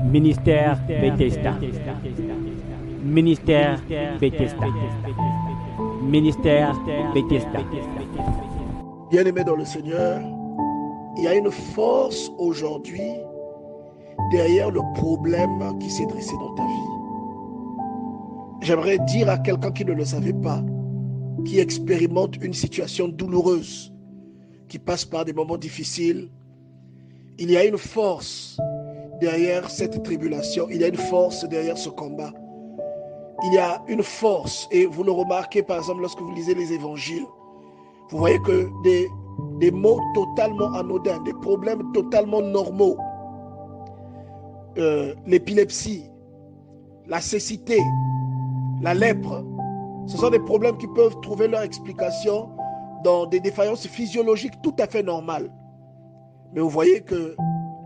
Ministère Bethesda. Ministère Bethesda. Ministère Bethesda. Bien-aimés dans le Seigneur, il y a une force aujourd'hui derrière le problème qui s'est dressé dans ta vie. J'aimerais dire à quelqu'un qui ne le savait pas, qui expérimente une situation douloureuse, qui passe par des moments difficiles, il y a une force derrière cette tribulation, il y a une force derrière ce combat. Il y a une force, et vous le remarquez par exemple lorsque vous lisez les évangiles, vous voyez que des maux totalement anodins, des problèmes totalement normaux, l'épilepsie, la cécité, la lèpre, ce sont des problèmes qui peuvent trouver leur explication dans des défaillances physiologiques tout à fait normales. Mais vous voyez que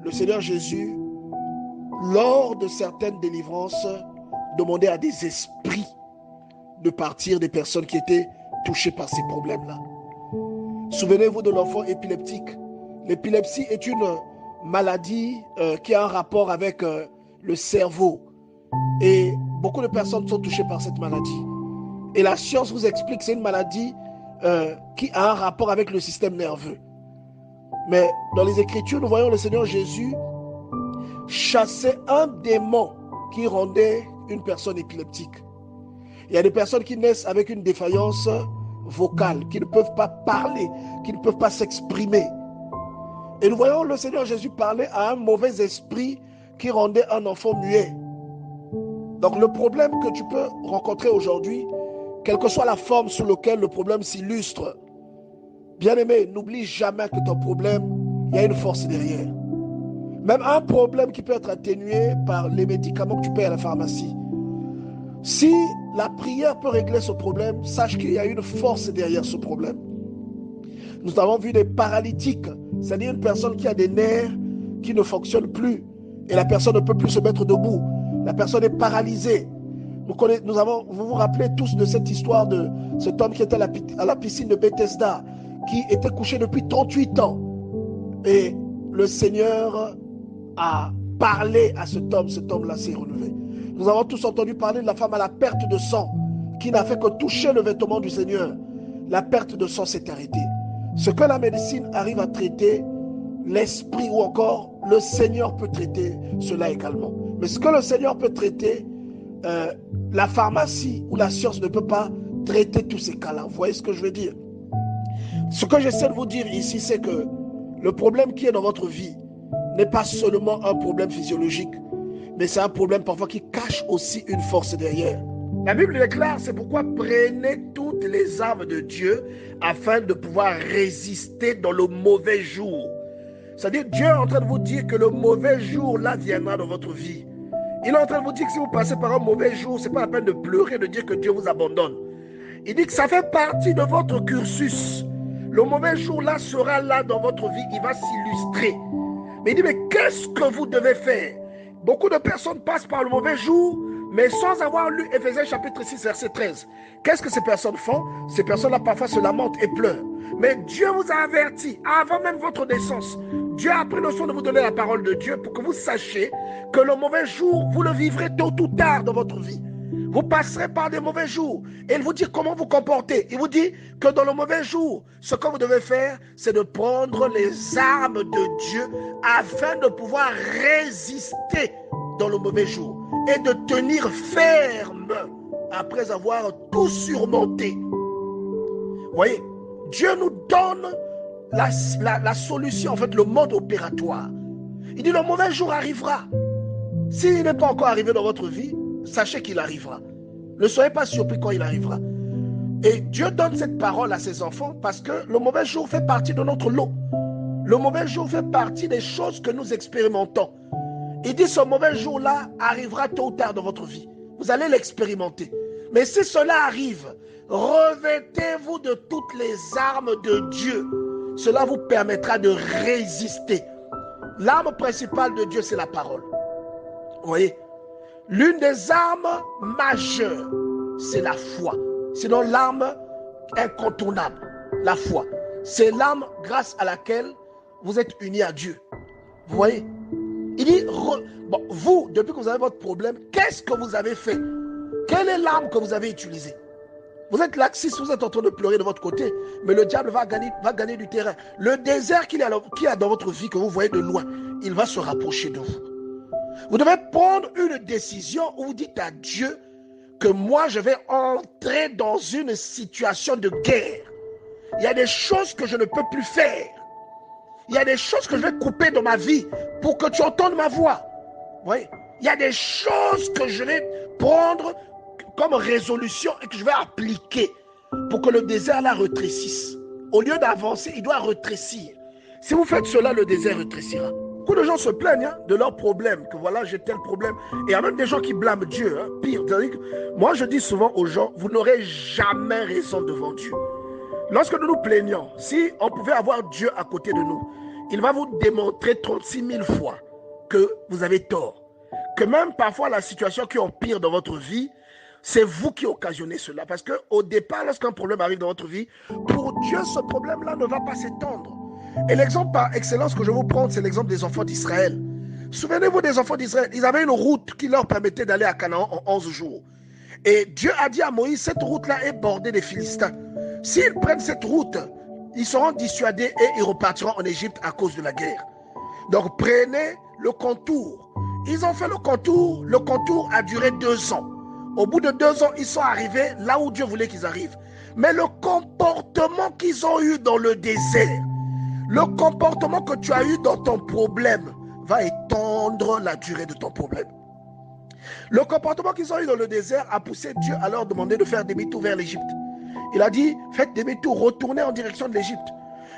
le Seigneur Jésus, lors de certaines délivrances, demandait à des esprits de partir des personnes qui étaient touchées par ces problèmes-là. Souvenez-vous de l'enfant épileptique. L'épilepsie est une maladie qui a un rapport avec le cerveau. Et beaucoup de personnes sont touchées par cette maladie. Et la science vous explique que c'est une maladie qui a un rapport avec le système nerveux. Mais dans les Écritures, nous voyons le Seigneur Jésus chasser un démon qui rendait une personne épileptique. Il y a des personnes qui naissent avec une défaillance vocale, qui ne peuvent pas parler, qui ne peuvent pas s'exprimer. Et nous voyons le Seigneur Jésus parler à un mauvais esprit qui rendait un enfant muet. Donc le problème que tu peux rencontrer aujourd'hui, quelle que soit la forme sous laquelle le problème s'illustre, bien-aimé, n'oublie jamais que ton problème, il y a une force derrière. Même un problème qui peut être atténué par les médicaments que tu payes à la pharmacie. Si la prière peut régler ce problème, sache qu'il y a une force derrière ce problème. Nous avons vu des paralytiques, c'est-à-dire une personne qui a des nerfs qui ne fonctionnent plus et la personne ne peut plus se mettre debout. La personne est paralysée. Vous vous rappelez tous de cette histoire de cet homme qui était à la piscine de Bethesda, qui était couché depuis 38 ans. Et le Seigneur a parlé à cet homme-là s'est relevé. Nous avons tous entendu parler de la femme à la perte de sang, qui n'a fait que toucher le vêtement du Seigneur. La perte de sang s'est arrêtée. Ce que la médecine arrive à traiter, l'esprit ou encore le Seigneur peut traiter cela également. Mais ce que le Seigneur peut traiter, la pharmacie ou la science ne peut pas traiter tous ces cas-là. Vous voyez ce que je veux dire? Ce que j'essaie de vous dire ici, c'est que le problème qui est dans votre vie n'est pas seulement un problème physiologique, mais c'est un problème parfois qui cache aussi une force derrière. La Bible déclare, c'est pourquoi prenez toutes les armes de Dieu afin de pouvoir résister dans le mauvais jour. C'est-à-dire, Dieu est en train de vous dire que le mauvais jour là viendra dans votre vie. Il est en train de vous dire que si vous passez par un mauvais jour, ce n'est pas la peine de pleurer, de dire que Dieu vous abandonne. Il dit que ça fait partie de votre cursus. Le mauvais jour là sera là dans votre vie, il va s'illustrer. Mais il dit, mais qu'est-ce que vous devez faire? Beaucoup de personnes passent par le mauvais jour, mais sans avoir lu Éphésiens chapitre 6, verset 13. Qu'est-ce que ces personnes font? Ces personnes-là parfois se lamentent et pleurent. Mais Dieu vous a averti, avant même votre naissance. Dieu a pris le soin de vous donner la parole de Dieu pour que vous sachiez que le mauvais jour, vous le vivrez tôt ou tard dans votre vie. Vous passerez par des mauvais jours. Et il vous dit comment vous comporter. Il vous dit que dans le mauvais jour, ce que vous devez faire, c'est de prendre les armes de Dieu afin de pouvoir résister dans le mauvais jour et de tenir ferme après avoir tout surmonté. Vous voyez, Dieu nous donne la solution, en fait, le mode opératoire. Il dit le mauvais jour arrivera. S'il n'est pas encore arrivé dans votre vie, sachez qu'il arrivera. Ne soyez pas surpris quand il arrivera. Et Dieu donne cette parole à ses enfants parce que le mauvais jour fait partie de notre lot. Le mauvais jour fait partie des choses que nous expérimentons. Il dit ce mauvais jour-là arrivera tôt ou tard dans votre vie. Vous allez l'expérimenter. Mais si cela arrive, revêtez-vous de toutes les armes de Dieu. Cela vous permettra de résister. L'arme principale de Dieu, c'est la parole. Vous voyez? L'une des armes majeures, c'est la foi. Sinon, l'arme incontournable, la foi. C'est l'arme grâce à laquelle vous êtes unis à Dieu. Vous voyez? Il dit, bon, vous, depuis que vous avez votre problème, qu'est-ce que vous avez fait? Quelle est l'arme que vous avez utilisée? Vous êtes laxiste, vous êtes en train de pleurer de votre côté, mais le diable va gagner du terrain. Le désert qu'il y a dans votre vie, que vous voyez de loin, il va se rapprocher de vous. Vous devez prendre une décision où vous dites à Dieu que moi, je vais entrer dans une situation de guerre. Il y a des choses que je ne peux plus faire. Il y a des choses que je vais couper dans ma vie pour que tu entendes ma voix. Oui. Il y a des choses que je vais prendre comme résolution et que je vais appliquer pour que le désert la rétrécisse. Au lieu d'avancer, il doit rétrécir. Si vous faites cela, le désert rétrécira. Beaucoup de gens se plaignent de leurs problèmes, que voilà, j'ai tel problème. Et il y a même des gens qui blâment Dieu. Pire, moi je dis souvent aux gens, vous n'aurez jamais raison devant Dieu. Lorsque nous nous plaignons, si on pouvait avoir Dieu à côté de nous, il va vous démontrer 36 000 fois que vous avez tort. Que même parfois la situation qui empire dans votre vie, c'est vous qui occasionnez cela. Parce qu'au départ, lorsqu'un problème arrive dans votre vie, pour Dieu, ce problème-là ne va pas s'étendre. Et l'exemple par excellence que je vais vous prendre, c'est l'exemple des enfants d'Israël. Souvenez-vous des enfants d'Israël, ils avaient une route qui leur permettait d'aller à Canaan en 11 jours. Et Dieu a dit à Moïse, cette route-là est bordée des Philistins. S'ils prennent cette route, ils seront dissuadés et ils repartiront en Égypte à cause de la guerre. Donc prenez le contour. Ils ont fait le contour a duré 2 ans. Au bout de 2 ans, ils sont arrivés là où Dieu voulait qu'ils arrivent. Mais le comportement qu'ils ont eu dans le désert, le comportement que tu as eu dans ton problème va étendre la durée de ton problème. Le comportement qu'ils ont eu dans le désert a poussé Dieu à leur demander de faire demi-tour vers l'Égypte. Il a dit, faites demi-tour, retournez en direction de l'Égypte.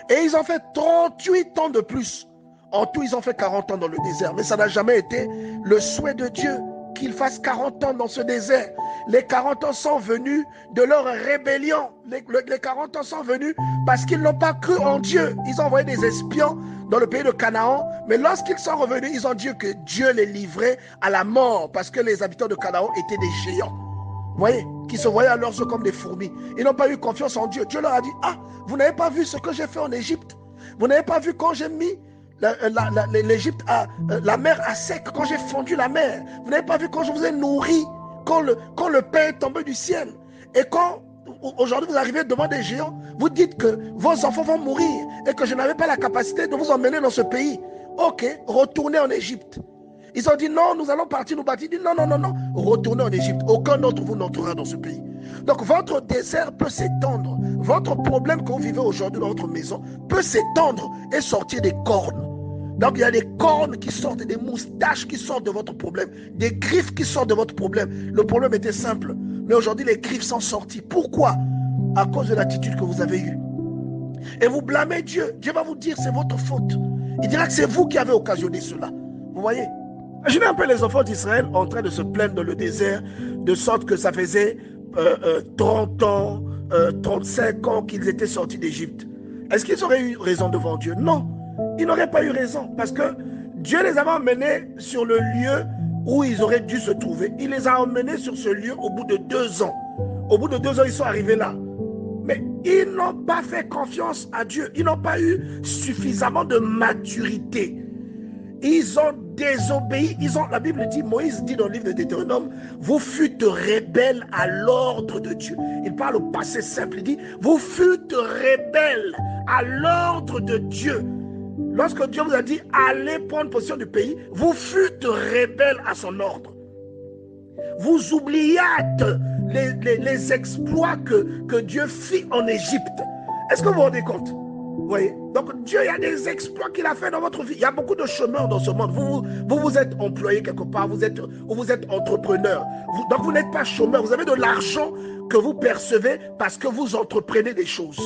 Et ils ont fait 38 ans de plus. En tout, ils ont fait 40 ans dans le désert. Mais ça n'a jamais été le souhait de Dieu qu'ils fassent 40 ans dans ce désert. Les 40 ans sont venus de leur rébellion. Les 40 ans sont venus parce qu'ils n'ont pas cru en Dieu. Ils ont envoyé des espions dans le pays de Canaan. Mais lorsqu'ils sont revenus, ils ont dit que Dieu les livrait à la mort parce que les habitants de Canaan étaient des géants. Vous voyez, qui se voyaient alors comme des fourmis. Ils n'ont pas eu confiance en Dieu. Dieu leur a dit, ah, vous n'avez pas vu ce que j'ai fait en Égypte? Vous n'avez pas vu quand j'ai mis l'Égypte la mer à sec, quand j'ai fondu la mer? Vous n'avez pas vu quand je vous ai nourri, quand le pain est tombé du ciel? Et quand aujourd'hui vous arrivez devant des géants, vous dites que vos enfants vont mourir et que je n'avais pas la capacité de vous emmener dans ce pays. Ok, retournez en Égypte. Ils ont dit non, nous allons partir nous battre. Ils disent non, retournez en Égypte. Aucun d'entre vous n'entrera dans ce pays. Donc votre désert peut s'étendre. Votre problème que vous vivez aujourd'hui dans votre maison peut s'étendre et sortir des cornes. Donc il y a des cornes qui sortent, des moustaches qui sortent de votre problème, des griffes qui sortent de votre problème. Le problème était simple, mais aujourd'hui les griffes sont sorties. Pourquoi? À cause de l'attitude que vous avez eue. Et vous blâmez Dieu. Dieu va vous dire c'est votre faute. Il dira que c'est vous qui avez occasionné cela. Vous voyez? Imaginez un peu les enfants d'Israël en train de se plaindre dans le désert, de sorte que ça faisait 30 ans, 35 ans qu'ils étaient sortis d'Égypte. Est-ce qu'ils auraient eu raison devant Dieu? Non, ils n'auraient pas eu raison parce que Dieu les avait emmenés sur le lieu où ils auraient dû se trouver. Il les a emmenés sur ce lieu au bout de 2 ans. Au bout de 2 ans, ils sont arrivés là. Mais ils n'ont pas fait confiance à Dieu. Ils n'ont pas eu suffisamment de maturité. Ils ont désobéi. La Bible dit, Moïse dit dans le livre de Deutéronome, vous fûtes rebelles à l'ordre de Dieu. Il parle au passé simple. Il dit, vous fûtes rebelles à l'ordre de Dieu. Lorsque Dieu vous a dit, allez prendre possession du pays, vous fûtes rebelles à son ordre. Vous oubliâtes les exploits que Dieu fit en Égypte. Est-ce que vous vous rendez compte? Vous voyez? Donc Dieu, il y a des exploits qu'il a fait dans votre vie. Il y a beaucoup de chômeurs dans ce monde. Vous êtes employé quelque part, vous êtes entrepreneur. Donc vous n'êtes pas chômeur, vous avez de l'argent que vous percevez parce que vous entreprenez des choses.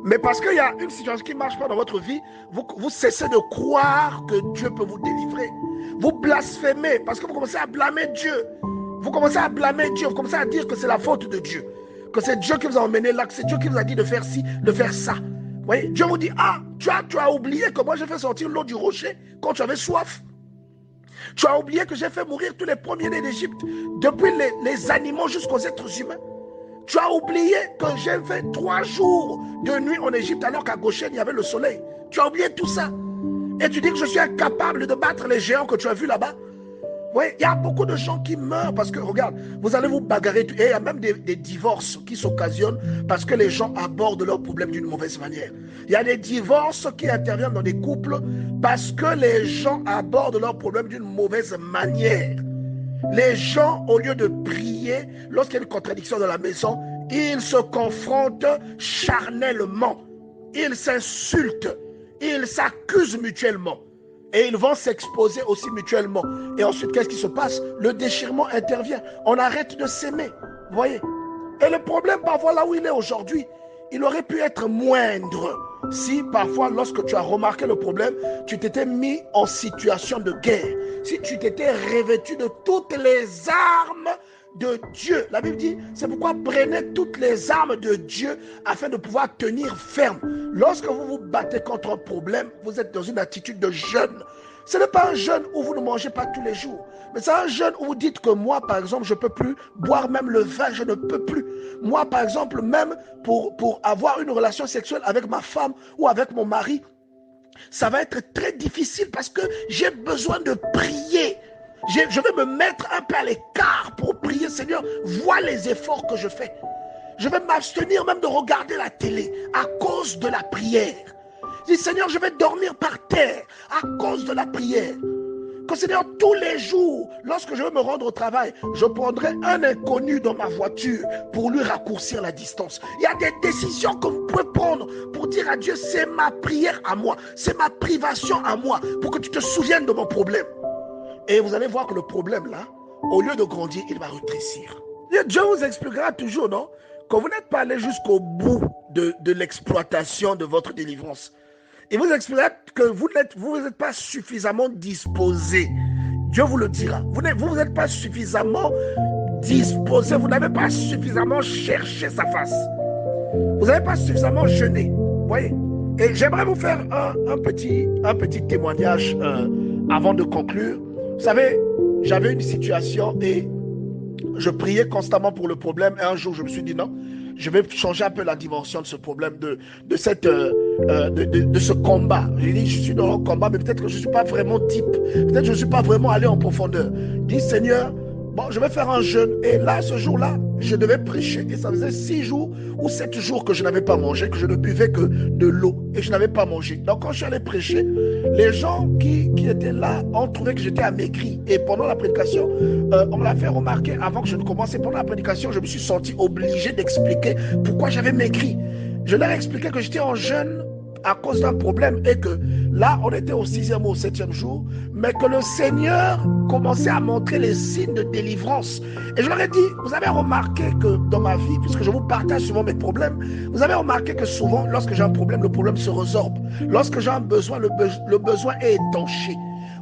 Mais parce qu'il y a une situation qui ne marche pas dans votre vie, vous cessez de croire que Dieu peut vous délivrer. Vous blasphémez parce que vous commencez à blâmer Dieu. Vous commencez à blâmer Dieu, vous commencez à dire que c'est la faute de Dieu. Que c'est Dieu qui vous a emmené là, que c'est Dieu qui vous a dit de faire ci, de faire ça. Vous voyez, Dieu vous dit, ah, tu as oublié que moi j'ai fait sortir l'eau du rocher quand tu avais soif. Tu as oublié que j'ai fait mourir tous les premiers-nés d'Égypte, depuis les animaux jusqu'aux êtres humains. Tu as oublié que j'ai fait 3 jours de nuit en Égypte alors qu'à Goshen il y avait le soleil. Tu as oublié tout ça. Et tu dis que je suis incapable de battre les géants que tu as vus là-bas. Oui, il y a beaucoup de gens qui meurent parce que, regarde, vous allez vous bagarrer. Et il y a même des divorces qui s'occasionnent parce que les gens abordent leurs problèmes d'une mauvaise manière. Il y a des divorces qui interviennent dans des couples parce que les gens abordent leurs problèmes d'une mauvaise manière. Les gens, au lieu de prier, lorsqu'il y a une contradiction dans la maison, ils se confrontent charnellement. Ils s'insultent. Ils s'accusent mutuellement. Et ils vont s'exposer aussi mutuellement. Et ensuite, qu'est-ce qui se passe? Le déchirement intervient. On arrête de s'aimer. Vous voyez? Et le problème, parfois, là où il est aujourd'hui, il aurait pu être moindre si parfois, lorsque tu as remarqué le problème, tu t'étais mis en situation de guerre. Si tu t'étais revêtu de toutes les armes de Dieu. La Bible dit, c'est pourquoi prenez toutes les armes de Dieu afin de pouvoir tenir ferme. Lorsque vous vous battez contre un problème, vous êtes dans une attitude de jeûne. Ce n'est pas un jeûne où vous ne mangez pas tous les jours, mais c'est un jeûne où vous dites que moi, par exemple, je ne peux plus boire même le vin, je ne peux plus. Moi, par exemple, même pour avoir une relation sexuelle avec ma femme ou avec mon mari, ça va être très difficile parce que j'ai besoin de prier. Je vais me mettre un peu à l'écart pour prier. Seigneur, vois les efforts que je fais. Je vais m'abstenir même de regarder la télé à cause de la prière. Je dis, Seigneur, je vais dormir par terre à cause de la prière. Que Seigneur, tous les jours, lorsque je vais me rendre au travail, je prendrai un inconnu dans ma voiture pour lui raccourcir la distance. Il y a des décisions que vous pouvez prendre pour dire à Dieu, c'est ma prière à moi, c'est ma privation à moi, pour que tu te souviennes de mon problème. Et vous allez voir que le problème là, au lieu de grandir, il va rétrécir. Dieu vous expliquera toujours, non? Que vous n'êtes pas allé jusqu'au bout de l'exploitation de votre délivrance. Il vous expliquera que vous n'êtes pas suffisamment disposé. Dieu vous le dira. Vous n'êtes pas suffisamment disposé. Vous n'avez pas suffisamment cherché sa face. Vous n'avez pas suffisamment jeûné. Vous voyez? Et j'aimerais vous faire un petit témoignage avant de conclure. Vous savez, j'avais une situation et je priais constamment pour le problème. Et un jour, je me suis dit non, je vais changer un peu la dimension de ce problème, de ce combat. J'ai dit, je suis dans un combat, mais peut-être que je ne suis pas vraiment deep. Peut-être que je ne suis pas vraiment allé en profondeur. Je dis, Seigneur, bon, je vais faire un jeûne. Et là, ce jour-là, je devais prêcher. Et ça faisait 6 jours ou 7 jours que je n'avais pas mangé, que je ne buvais que de l'eau. Et je n'avais pas mangé. Donc, quand je suis allé prêcher, les gens qui étaient là ont trouvé que j'étais amaigri. Et pendant la prédication, on me l'a fait remarquer avant que je ne commence. Et pendant la prédication, je me suis senti obligé d'expliquer pourquoi j'avais maigri. Je leur ai expliqué que j'étais en jeûne à cause d'un problème et que là, on était au 6e ou au 7e jour, mais que le Seigneur commençait à montrer les signes de délivrance. Et je leur ai dit, vous avez remarqué que dans ma vie, puisque je vous partage souvent mes problèmes, vous avez remarqué que souvent, lorsque j'ai un problème, le problème se résorbe. Lorsque j'ai un besoin, le besoin est étanché.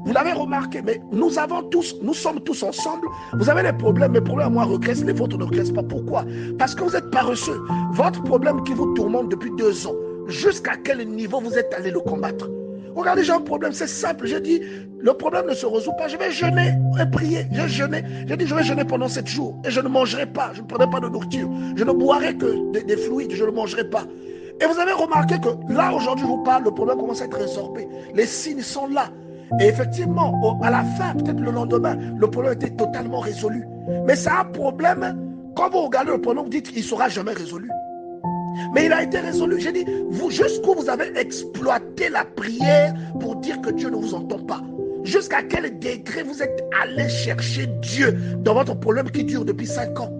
Vous l'avez remarqué, mais nous sommes tous ensemble. Vous avez des problèmes, mes problèmes à moi regressent, les vôtres ne regressent pas. Pourquoi? Parce que vous êtes paresseux. Votre problème qui vous tourmente depuis 2 ans, jusqu'à quel niveau vous êtes allé le combattre? Regardez, j'ai un problème, c'est simple. J'ai dit, le problème ne se résout pas. Je vais jeûner et prier. J'ai jeûné. J'ai dit, je vais jeûner pendant 7 jours. Et je ne mangerai pas. Je ne prendrai pas de nourriture. Je ne boirai que des fluides. Je ne mangerai pas. Et vous avez remarqué que là, aujourd'hui, je vous parle, le problème commence à être résorbé. Les signes sont là. Et effectivement, à la fin, peut-être le lendemain, le problème était totalement résolu. Mais c'est un problème, quand vous regardez le problème, vous dites qu'il ne sera jamais résolu. Mais il a été résolu. J'ai dit, vous, jusqu'où vous avez exploité la prière pour dire que Dieu ne vous entend pas? Jusqu'à quel degré vous êtes allé chercher Dieu dans votre problème qui dure depuis 5 ans?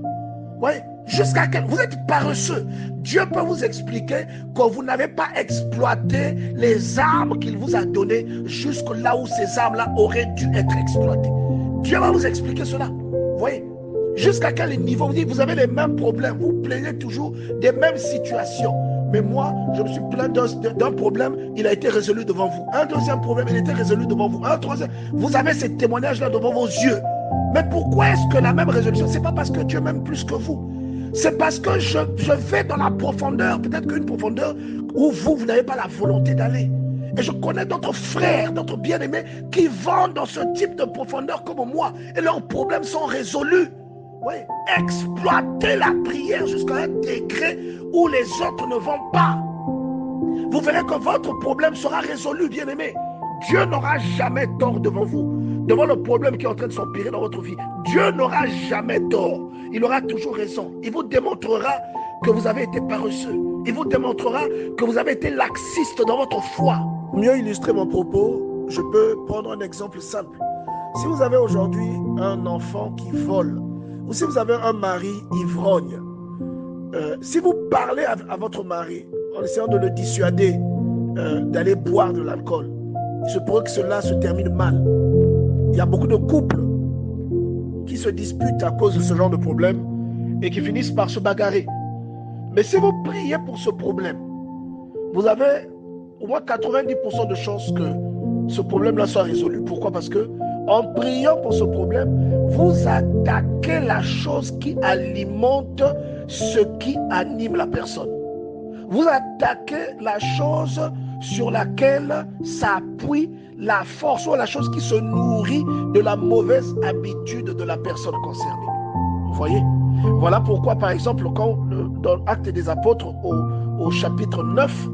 Oui, jusqu'à quel... Vous êtes paresseux. Dieu peut vous expliquer que vous n'avez pas exploité les armes qu'il vous a données jusque là où ces armes-là auraient dû être exploitées. Dieu va vous expliquer cela. Vous voyez? Jusqu'à quel niveau? Vous dites, vous avez les mêmes problèmes, vous plaignez toujours des mêmes situations. Mais moi, je me suis plaint d'un problème, il a été résolu devant vous. Un deuxième problème, il a été résolu devant vous. Un troisième, vous avez ces témoignages-là devant vos yeux. Mais pourquoi est-ce que la même résolution? Ce n'est pas parce que Dieu m'aime plus que vous. C'est parce que je vais dans la profondeur, peut-être qu'une profondeur où vous n'avez pas la volonté d'aller. Et je connais d'autres frères, d'autres bien-aimés qui vont dans ce type de profondeur comme moi. Et leurs problèmes sont résolus. Oui, exploitez la prière jusqu'à un degré où les autres ne vont pas. Vous verrez que votre problème sera résolu, bien-aimé. Dieu n'aura jamais tort devant vous, devant le problème qui est en train de s'empirer dans votre vie. Dieu n'aura jamais tort. Il aura toujours raison. Il vous démontrera que vous avez été paresseux. Il vous démontrera que vous avez été laxiste dans votre foi. Pour mieux illustrer mon propos, je peux prendre un exemple simple. Si vous avez aujourd'hui un enfant qui vole, ou si vous avez un mari ivrogne, si vous parlez à votre mari en essayant de le dissuader d'aller boire de l'alcool, il se pourrait que cela se termine mal. Il y a beaucoup de couples qui se disputent à cause de ce genre de problème et qui finissent par se bagarrer. Mais si vous priez pour ce problème, vous avez au moins 90% de chances que ce problème-là soit résolu. Pourquoi? Parce que en priant pour ce problème, vous attaquez la chose qui alimente ce qui anime la personne. Vous attaquez la chose sur laquelle s'appuie la force ou la chose qui se nourrit de la mauvaise habitude de la personne concernée. Vous voyez? Voilà pourquoi, par exemple, quand dans l'Acte des Apôtres, au chapitre 9,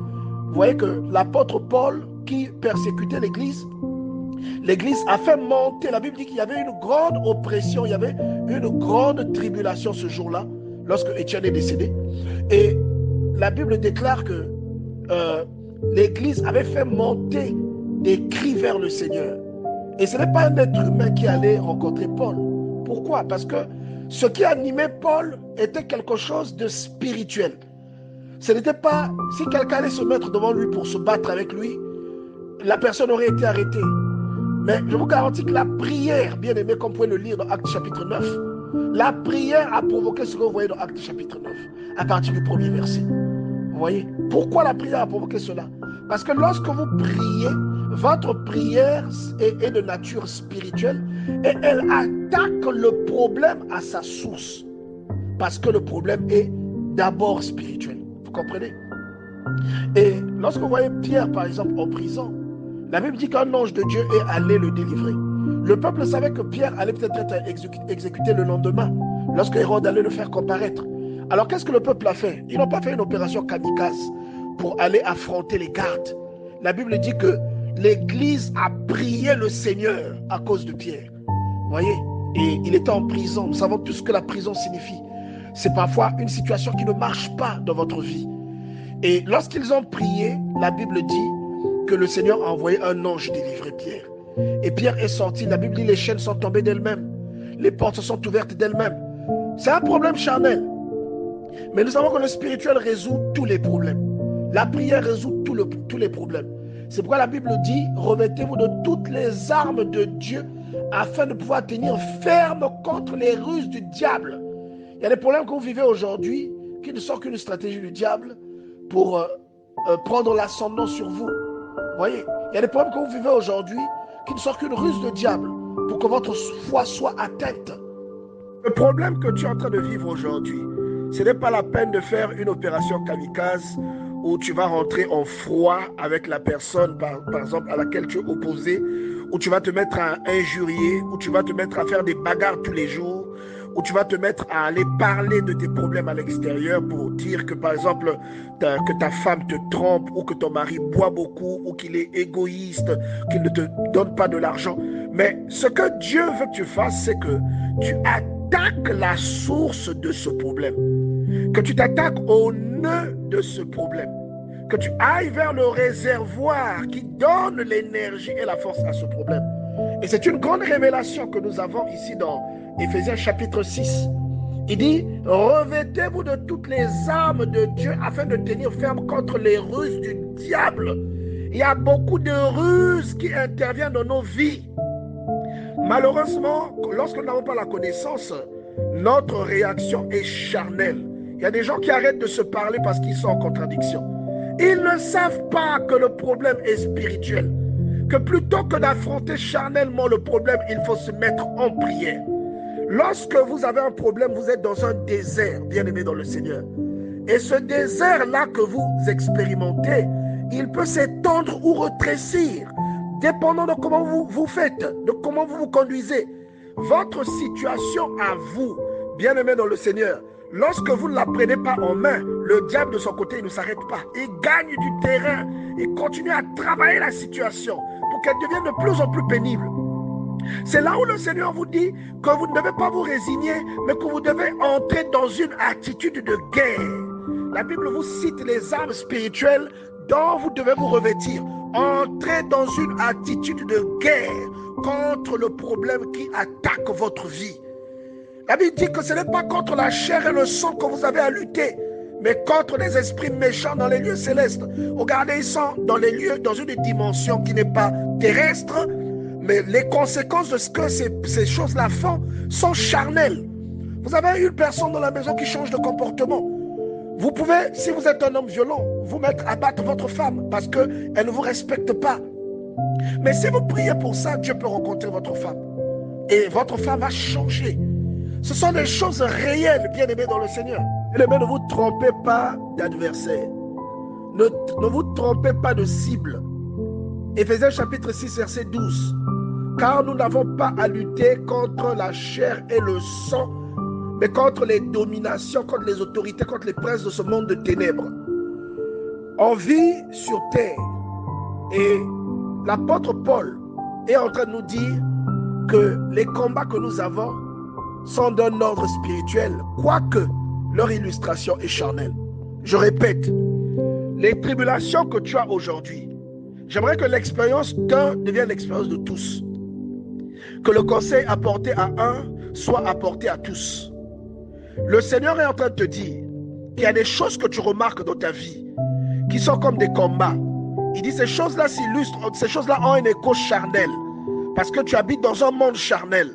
vous voyez que l'apôtre Paul, qui persécutait l'Église a fait monter, la Bible dit qu'il y avait une grande oppression, il y avait une grande tribulation ce jour-là, lorsque Étienne est décédé. Et la Bible déclare que l'Église avait fait monter des cris vers le Seigneur. Et ce n'est pas un être humain qui allait rencontrer Paul. Pourquoi? Parce que ce qui animait Paul était quelque chose de spirituel. Ce n'était pas, si quelqu'un allait se mettre devant lui pour se battre avec lui, la personne aurait été arrêtée. Mais je vous garantis que la prière, bien aimé, comme vous pouvez le lire dans Actes chapitre 9, la prière a provoqué ce que vous voyez dans Actes chapitre 9, à partir du premier verset. Vous voyez? Pourquoi la prière a provoqué cela? Parce que lorsque vous priez, votre prière est de nature spirituelle et elle attaque le problème à sa source. Parce que le problème est d'abord spirituel. Vous comprenez? Et lorsque vous voyez Pierre, par exemple, en prison, la Bible dit qu'un ange de Dieu est allé le délivrer. Le peuple savait que Pierre allait peut-être être exécuté le lendemain, lorsque Hérode allait le faire comparaître. Alors qu'est-ce que le peuple a fait? Ils n'ont pas fait une opération kamikaze pour aller affronter les gardes. La Bible dit que l'Église a prié le Seigneur à cause de Pierre. Vous voyez? Et il était en prison. Nous savons tout ce que la prison signifie. C'est parfois une situation qui ne marche pas dans votre vie. Et lorsqu'ils ont prié, la Bible dit que le Seigneur a envoyé un ange délivrer Pierre. Et Pierre est sorti. La Bible dit les chaînes sont tombées d'elles-mêmes. Les portes se sont ouvertes d'elles-mêmes. C'est un problème charnel. Mais nous savons que le spirituel résout tous les problèmes. La prière résout tous les problèmes. C'est pourquoi la Bible dit, revêtez-vous de toutes les armes de Dieu afin de pouvoir tenir ferme contre les ruses du diable. Il y a des problèmes que vous vivez aujourd'hui qui ne sont qu'une stratégie du diable pour prendre l'ascendant sur vous. Vous voyez, il y a des problèmes que vous vivez aujourd'hui qui ne sont qu'une ruse de diable pour que votre foi soit atteinte. Le problème que tu es en train de vivre aujourd'hui, ce n'est pas la peine de faire une opération kamikaze où tu vas rentrer en froid avec la personne, par exemple, à laquelle tu es opposé, où tu vas te mettre à injurier, où tu vas te mettre à faire des bagarres tous les jours, où tu vas te mettre à aller parler de tes problèmes à l'extérieur pour dire que, par exemple, que ta femme te trompe, ou que ton mari boit beaucoup, ou qu'il est égoïste, qu'il ne te donne pas de l'argent. Mais ce que Dieu veut que tu fasses, c'est que tu attaques la source de ce problème, que tu t'attaques au nœud de ce problème, que tu ailles vers le réservoir qui donne l'énergie et la force à ce problème. Et c'est une grande révélation que nous avons ici dans Éphésiens chapitre 6. Il dit, revêtez-vous de toutes les armes de Dieu afin de tenir ferme contre les ruses du diable. Il y a beaucoup de ruses qui interviennent dans nos vies. Malheureusement, lorsque nous n'avons pas la connaissance, notre réaction est charnelle. Il y a des gens qui arrêtent de se parler parce qu'ils sont en contradiction. Ils ne savent pas que le problème est spirituel. Que plutôt que d'affronter charnellement le problème, il faut se mettre en prière. Lorsque vous avez un problème, vous êtes dans un désert, bien-aimé dans le Seigneur. Et ce désert-là que vous expérimentez, il peut s'étendre ou rétrécir, dépendant de comment vous faites, de comment vous vous conduisez. Votre situation à vous, bien-aimé dans le Seigneur, lorsque vous ne la prenez pas en main, le diable de son côté, il ne s'arrête pas. Il gagne du terrain. Il continue à travailler la situation pour pour qu'elle devienne de plus en plus pénible. C'est là où le Seigneur vous dit que vous ne devez pas vous résigner, mais que vous devez entrer dans une attitude de guerre. La Bible vous cite les armes spirituelles dont vous devez vous revêtir. Entrez dans une attitude de guerre contre le problème qui attaque votre vie. La Bible dit que ce n'est pas contre la chair et le sang que vous avez à lutter, mais contre les esprits méchants dans les lieux célestes. Regardez, ils sont dans les lieux, dans une dimension qui n'est pas terrestre, mais les conséquences de ce que ces choses-là font sont charnelles. Vous avez une personne dans la maison qui change de comportement. Vous pouvez, si vous êtes un homme violent, vous mettre à battre votre femme parce qu'elle ne vous respecte pas. Mais si vous priez pour ça, Dieu peut rencontrer votre femme. Et votre femme va changer. Ce sont des choses réelles, bien-aimés dans le Seigneur. Bien-aimés, ne vous trompez pas d'adversaire. Ne vous trompez pas de cible. Éphésiens chapitre 6, verset 12. Car nous n'avons pas à lutter contre la chair et le sang, mais contre les dominations, contre les autorités, contre les princes de ce monde de ténèbres. On vit sur terre. Et l'apôtre Paul est en train de nous dire que les combats que nous avons sont d'un ordre spirituel, quoique leur illustration est charnelle. Je répète, les tribulations que tu as aujourd'hui, j'aimerais que l'expérience d'un devienne l'expérience de tous. Que le conseil apporté à un soit apporté à tous. Le Seigneur est en train de te dire qu'il y a des choses que tu remarques dans ta vie qui sont comme des combats. Il dit ces choses-là s'illustrent, ces choses-là ont un écho charnel parce que tu habites dans un monde charnel.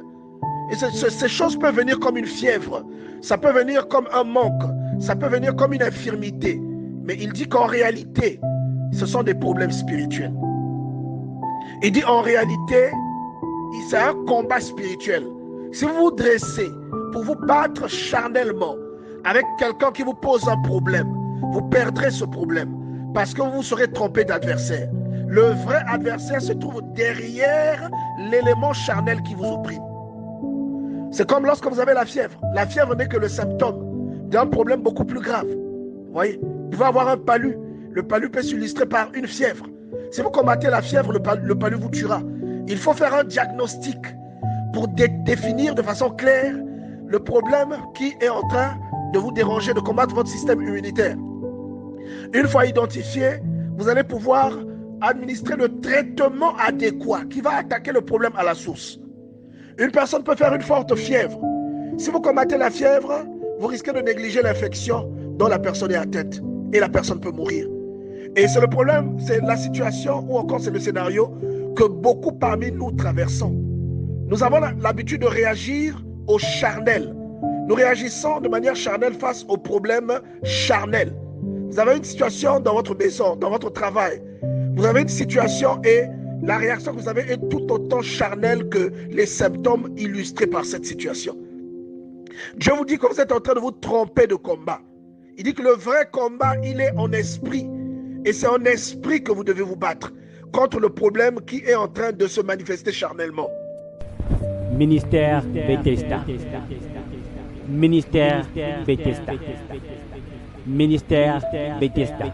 Et ces choses peuvent venir comme une fièvre, ça peut venir comme un manque, ça peut venir comme une infirmité. Mais il dit qu'en réalité, ce sont des problèmes spirituels. Il dit en réalité, c'est un combat spirituel. Si vous vous dressez pour vous battre charnellement avec quelqu'un qui vous pose un problème, vous perdrez ce problème parce que vous vous serez trompé d'adversaire. Le vrai adversaire se trouve derrière l'élément charnel qui vous opprime. C'est comme lorsque vous avez la fièvre. La fièvre n'est que le symptôme d'un problème beaucoup plus grave. Vous voyez, vous pouvez avoir un palu. Le palu peut s'illustrer par une fièvre. Si vous combattez la fièvre, le palu vous tuera. Il faut faire un diagnostic pour définir de façon claire le problème qui est en train de vous déranger, de combattre votre système immunitaire. Une fois identifié, vous allez pouvoir administrer le traitement adéquat qui va attaquer le problème à la source. Une personne peut faire une forte fièvre. Si vous combattez la fièvre, vous risquez de négliger l'infection dont la personne est atteinte et la personne peut mourir. Et c'est le problème, c'est la situation ou encore c'est le scénario que beaucoup parmi nous traversons. Nous avons l'habitude de réagir au charnel. Nous réagissons de manière charnelle face aux problèmes charnels. Vous avez une situation dans votre maison, dans votre travail. Vous avez une situation et la réaction que vous avez est tout autant charnelle que les symptômes illustrés par cette situation. Dieu vous dit que vous êtes en train de vous tromper de combat. Il dit que le vrai combat, il est en esprit. Et c'est en esprit que vous devez vous battre contre le problème qui est en train de se manifester charnellement. Ministère Bethesda. Ministère Bethesda. Ministère Bethesda.